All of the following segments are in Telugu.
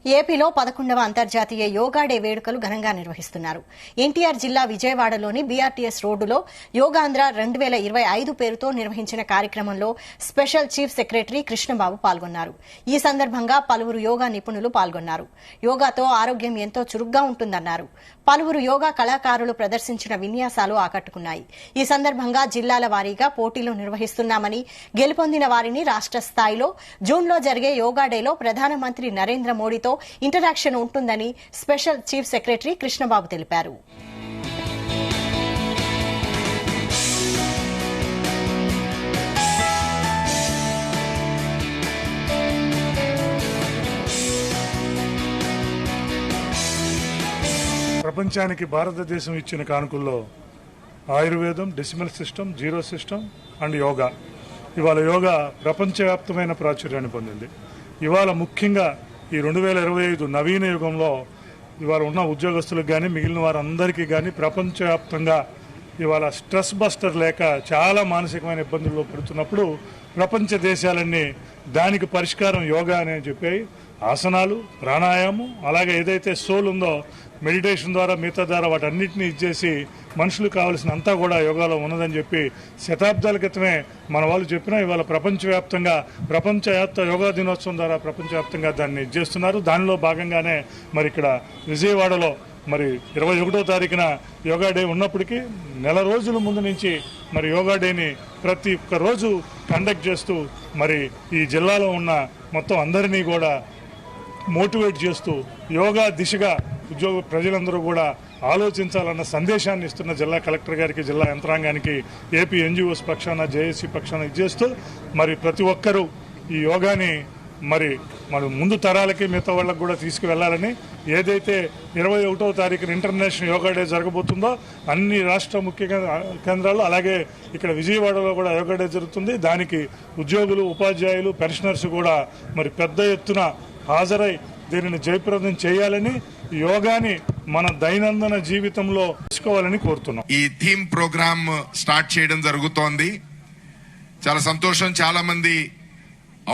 ఏపీలో 11వ అంతర్జాతీయ యోగా డే వేడుకలు ఘనంగా నిర్వహిస్తున్నారు. ఎన్టీఆర్ జిల్లా విజయవాడలోని బీఆర్టీఎస్ రోడ్డులో యోగాంధ్ర 2025 పేరుతో నిర్వహించిన కార్యక్రమంలో స్పెషల్ చీఫ్ సెక్రటరీ కృష్ణబాబు పాల్గొన్నారు. ఈ సందర్భంగా పలువురు యోగా నిపుణులు పాల్గొన్నారు. యోగాతో ఆరోగ్యం ఎంతో చురుగ్గా ఉంటుందన్నారు. పలువురు యోగా కళాకారులు ప్రదర్శించిన విన్యాసాలు ఆకట్టుకున్నాయి. ఈ సందర్భంగా జిల్లాల వారీగా పోటీలు నిర్వహిస్తున్నామని, గెలుపొందిన వారిని రాష్ట్ర స్థాయిలో జూన్లో జరిగే యోగా డేలో ప్రధానమంత్రి నరేంద్ర మోడీతో ఇంటరాక్షన్ ఉంటుందని స్పెషల్ చీఫ్ సెక్రటరీ కృష్ణబాబు తెలిపారు. ప్రపంచానికి భారతదేశం ఇచ్చిన కానుకల్లో ఆయుర్వేదం, decimal system, zero system and yoga. ఇవాళ యోగా ప్రపంచవ్యాప్తమైన ప్రాచుర్యాన్ని పొందింది. ఇవాళ ముఖ్యంగా ఈ 2025 నవీన యుగంలో ఇవాళ ఉన్న ఉద్యోగస్తులకు కానీ మిగిలిన వారందరికీ కానీ ప్రపంచవ్యాప్తంగా ఇవాళ స్ట్రెస్ బస్టర్ లేక చాలా మానసికమైన ఇబ్బందుల్లో పడుతున్నప్పుడు ప్రపంచ దేశాలన్నీ దానికి పరిష్కారం యోగా అని చెప్పాయి. ఆసనాలు, ప్రాణాయామం, అలాగే ఏదైతే సోల్ ఉందో మెడిటేషన్ ద్వారా, మిగతా ద్వారా వాటన్నిటిని ఇచ్చేసి మనుషులకు కావాల్సిన అంతా కూడా యోగాలో ఉన్నదని చెప్పి శతాబ్దాల క్రితమే మన వాళ్ళు చెప్పినా ఇవాళ ప్రపంచవ్యాప్తంగా ప్రపంచవ్యాప్త యోగా దినోత్సవం ద్వారా ప్రపంచవ్యాప్తంగా దాన్ని ఇచ్చేస్తున్నారు. దానిలో భాగంగానే మరి ఇక్కడ విజయవాడలో మరి 21వ తారీఖున యోగా డే ఉన్నప్పటికీ నెల రోజుల ముందు నుంచి మరి యోగా డేని ప్రతి ఒక్క రోజు కండక్ట్ చేస్తూ మరి ఈ జిల్లాలో ఉన్న మొత్తం అందరినీ కూడా మోటివేట్ చేస్తూ యోగా దిశగా ఉద్యోగ ప్రజలందరూ కూడా ఆలోచించాలన్న సందేశాన్ని ఇస్తున్న జిల్లా కలెక్టర్ గారికి, జిల్లా యంత్రాంగానికి, ఏపీ ఎన్జీఓస్ పక్షాన, జేఏసీ పక్షాన ఇచ్చేస్తూ మరి ప్రతి ఒక్కరూ ఈ యోగాని మరి ముందు తరాలకి మిగతా వాళ్ళకి కూడా తీసుకువెళ్లాలని, ఏదైతే 21వ తారీఖున ఇంటర్నేషనల్ యోగా డే జరగబోతుందో అన్ని రాష్ట్ర ముఖ్య కేంద్రాల్లో అలాగే ఇక్కడ విజయవాడలో కూడా యోగా డే జరుగుతుంది. దానికి ఉద్యోగులు, ఉపాధ్యాయులు, పెన్షనర్స్ కూడా మరి పెద్ద ఎత్తున హాజరై దీనిని జయప్రదం చేయాలని, యోగాని మన దైనందిన జీవితంలో తీసుకోవాలని కోరుతున్నాం. ఈ థీమ్ ప్రోగ్రామ్ స్టార్ట్ చేయడం జరుగుతోంది. చాలా సంతోషం. చాలా మంది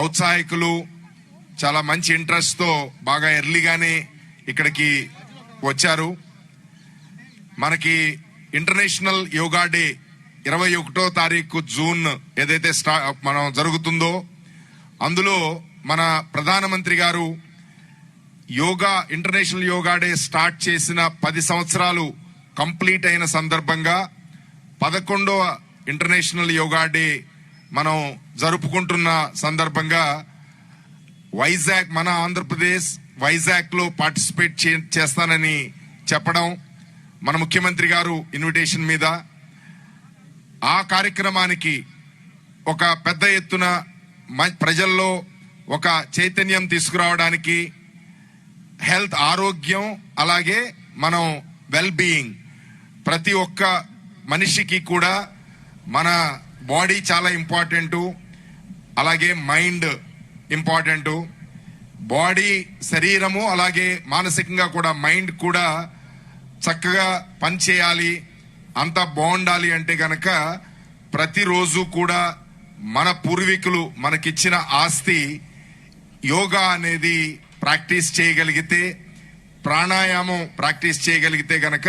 ఔత్సాహికులు చాలా మంచి ఇంట్రెస్ట్ తో బాగా ఎర్లీగానే ఇక్కడికి వచ్చారు. మనకి ఇంటర్నేషనల్ యోగా డే 21వ తారీఖు జూన్ ఏదైతే మనం జరుగుతుందో అందులో మన ప్రధానమంత్రి గారు yoga international yoga day start చేసిన 10 సంవత్సరాలు కంప్లీట్ అయిన సందర్భంగా 11వ ఇంటర్నేషనల్ యోగా డే మనం జరుపుకుంటున్న సందర్భంగా వైజాగ్, మన ఆంధ్రప్రదేశ్ వైజాగ్ లో పార్టిసిపేట్ చేస్తానని చెప్పడం, మన ముఖ్యమంత్రి గారు ఇన్విటేషన్ మీద ఆ కార్యక్రమానికి ఒక పెద్ద ఎత్తున ప్రజల్లో ఒక చైతన్యం తీసుకురావడానికి, హెల్త్, ఆరోగ్యం, అలాగే మనం వెల్ బీయింగ్, ప్రతి ఒక్క మనిషికి కూడా మన బాడీ చాలా ఇంపార్టెంట్, అలాగే మైండ్ ఇంపార్టెంట్. బాడీ, శరీరము అలాగే మానసికంగా కూడా మైండ్ కూడా చక్కగా పనిచేయాలి, అంతా బాగుండాలి అంటే గనక ప్రతిరోజు కూడా మన పూర్వీకులు మనకిచ్చిన ఆస్తి యోగా అనేది ప్రాక్టీస్ చేయగలిగితే, ప్రాణాయామం ప్రాక్టీస్ చేయగలిగితే గనక